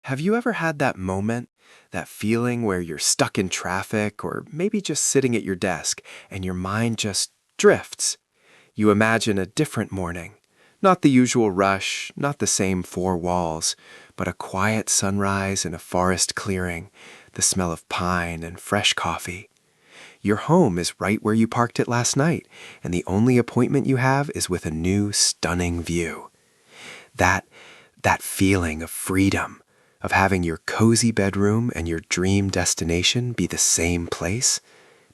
Have you ever had that moment, that feeling where you're stuck in traffic or maybe just sitting at your desk and your mind just drifts? You imagine a different morning. Not the usual rush, not the same four walls, but a quiet sunrise in a forest clearing, the smell of pine and fresh coffee. Your home is right where you parked it last night, and the only appointment you have is with a new, stunning view. That, that feeling of freedom, of having your cozy bedroom and your dream destination be the same place,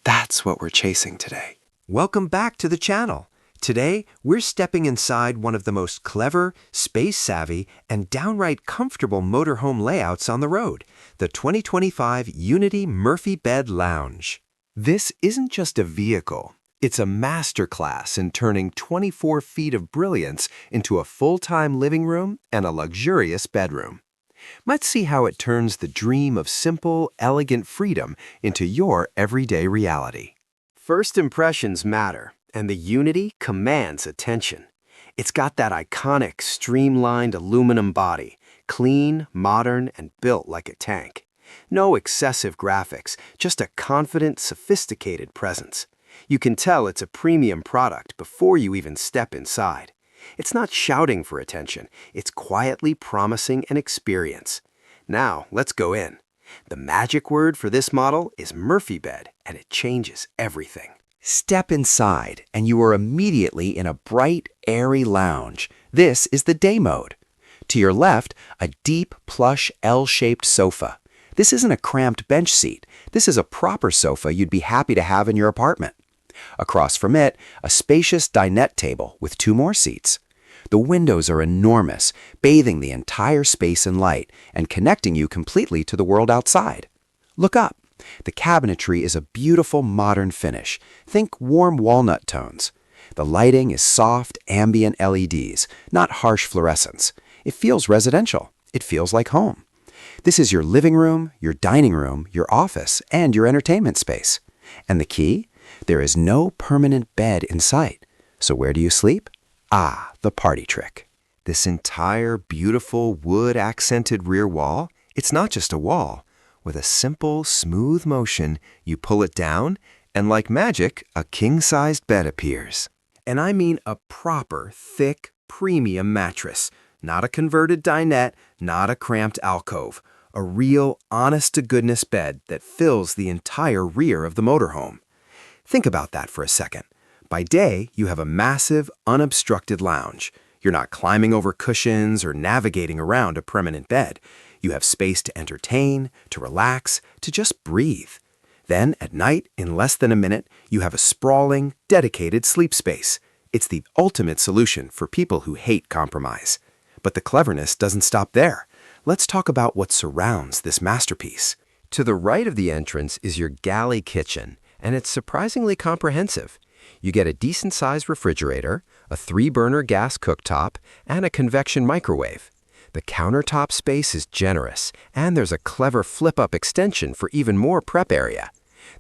that's what we're chasing today. Welcome back to the channel. Today, we're stepping inside one of the most clever, space-savvy, and downright comfortable motorhome layouts on the road, the 2025 Unity Murphy Bed Lounge. This isn't just a vehicle. It's a masterclass in turning 24 feet of brilliance into a full-time living room and a luxurious bedroom. Let's see how it turns the dream of simple, elegant freedom into your everyday reality. First impressions matter, and the Unity commands attention. It's got that iconic, streamlined aluminum body, clean, modern, and built like a tank. No excessive graphics, just a confident, sophisticated presence. You can tell it's a premium product before you even step inside. It's not shouting for attention, it's quietly promising an experience. Now, let's go in. The magic word for this model is Murphy Bed, and it changes everything. Step inside, and you are immediately in a bright, airy lounge. This is the day mode. To your left, a deep, plush, L-shaped sofa. This isn't a cramped bench seat. This is a proper sofa you'd be happy to have in your apartment. Across from it, a spacious dinette table with two more seats. The windows are enormous, bathing the entire space in light and connecting you completely to the world outside. Look up. The cabinetry is a beautiful modern finish. Think warm walnut tones. The lighting is soft, ambient LEDs, not harsh fluorescence. It feels residential. It feels like home. This is your living room, your dining room, your office, and your entertainment space. And the key? There is no permanent bed in sight. So where do you sleep? Ah, the party trick. This entire beautiful wood-accented rear wall, it's not just a wall. With a simple, smooth motion, you pull it down, and like magic, a king-sized bed appears. And I mean a proper, thick, premium mattress. Not a converted dinette, not a cramped alcove. A real, honest-to-goodness bed that fills the entire rear of the motorhome. Think about that for a second. By day, you have a massive, unobstructed lounge. You're not climbing over cushions or navigating around a permanent bed. You have space to entertain, to relax, to just breathe. Then, at night, in less than a minute, you have a sprawling, dedicated sleep space. It's the ultimate solution for people who hate compromise. But the cleverness doesn't stop there. Let's talk about what surrounds this masterpiece. To the right of the entrance is your Galley kitchen, and it's surprisingly comprehensive. You get a decent-sized refrigerator, a 3-burner gas cooktop, and a convection microwave. The countertop space is generous, and there's a clever flip-up extension for even more prep area.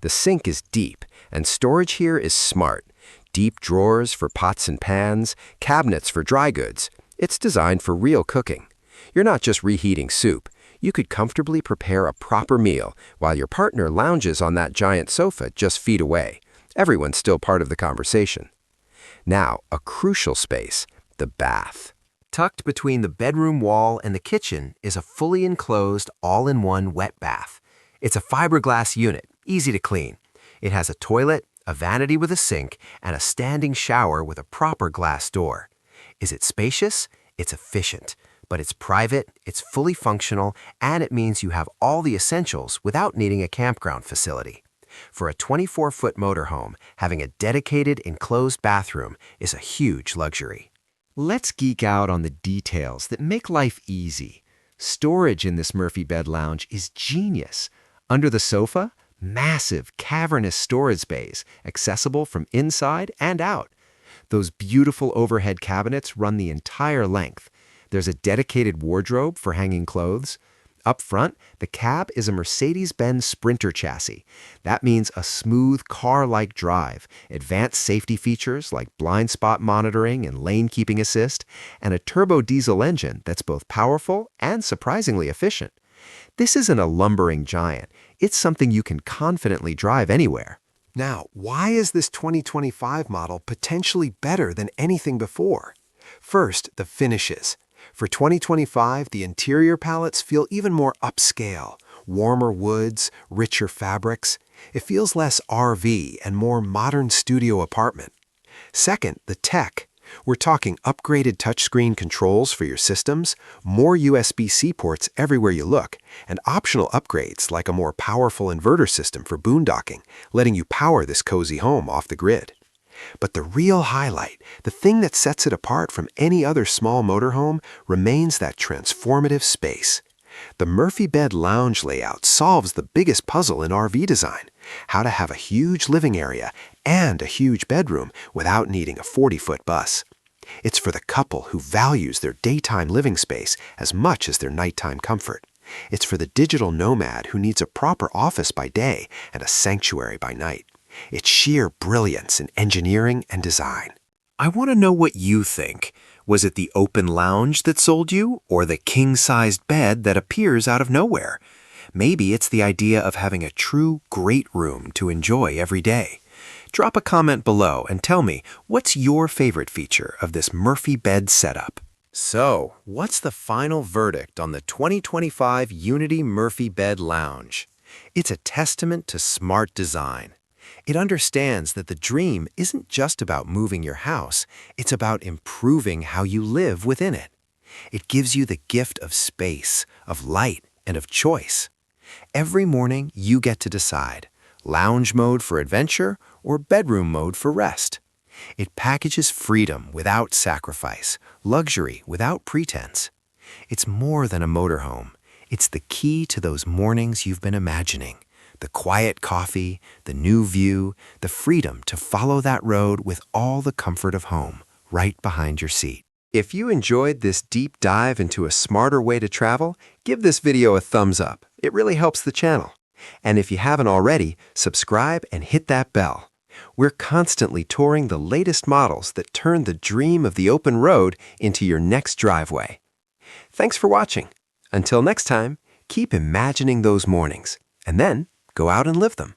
The sink is deep, and storage here is smart. Deep drawers for pots and pans, cabinets for dry goods. It's designed for real cooking. You're not just reheating soup. You could comfortably prepare a proper meal while your partner lounges on that giant sofa just feet away. Everyone's still part of the conversation. Now, a crucial space, the bath. Tucked between the bedroom wall and the kitchen is a fully enclosed, all-in-one wet bath. It's a fiberglass unit, easy to clean. It has a toilet, a vanity with a sink, and a standing shower with a proper glass door. Is it spacious? It's efficient. But it's private, it's fully functional, and it means you have all the essentials without needing a campground facility. For a 24-foot motorhome, having a dedicated enclosed bathroom is a huge luxury. Let's geek out on the details that make life easy. Storage in this Murphy Bed Lounge is genius. Under the sofa, massive, cavernous storage bays, accessible from inside and out. Those beautiful overhead cabinets run the entire length. There's a dedicated wardrobe for hanging clothes, Up front, the cab is a Mercedes-Benz Sprinter chassis. That means a smooth car-like drive, advanced safety features like blind spot monitoring and lane keeping assist, and a turbo diesel engine that's both powerful and surprisingly efficient. This isn't a lumbering giant. It's something you can confidently drive anywhere. Now, why is this 2025 model potentially better than anything before? First, the finishes. For 2025, the interior palettes feel even more upscale, warmer woods, richer fabrics. It feels less RV and more modern studio apartment. Second, the tech. We're talking upgraded touchscreen controls for your systems, more USB-C ports everywhere you look, and optional upgrades like a more powerful inverter system for boondocking, letting you power this cozy home off the grid. But the real highlight, the thing that sets it apart from any other small motorhome, remains that transformative space. The Murphy bed lounge layout solves the biggest puzzle in RV design: how to have a huge living area and a huge bedroom without needing a 40-foot bus. It's for the couple who values their daytime living space as much as their nighttime comfort. It's for the digital nomad who needs a proper office by day and a sanctuary by night. It's sheer brilliance in engineering and design. I want to know what you think. Was it the open lounge that sold you, or the king-sized bed that appears out of nowhere? Maybe it's the idea of having a true great room to enjoy every day. Drop a comment below and tell me, what's your favorite feature of this Murphy bed setup? So, what's the final verdict on the 2025 Unity Murphy Bed Lounge? It's a testament to smart design. It understands that the dream isn't just about moving your house, it's about improving how you live within it. It gives you the gift of space, of light, and of choice. Every morning, you get to decide: lounge mode for adventure or bedroom mode for rest. It packages freedom without sacrifice, luxury without pretense. It's more than a motorhome. It's the key to those mornings you've been imagining. The quiet coffee, the new view, the freedom to follow that road with all the comfort of home, right behind your seat. If you enjoyed this deep dive into a smarter way to travel, give this video a thumbs up. It really helps the channel. And if you haven't already, subscribe and hit that bell. We're constantly touring the latest models that turn the dream of the open road into your next driveway. Thanks for watching. Until next time, keep imagining those mornings, and then go out and live them.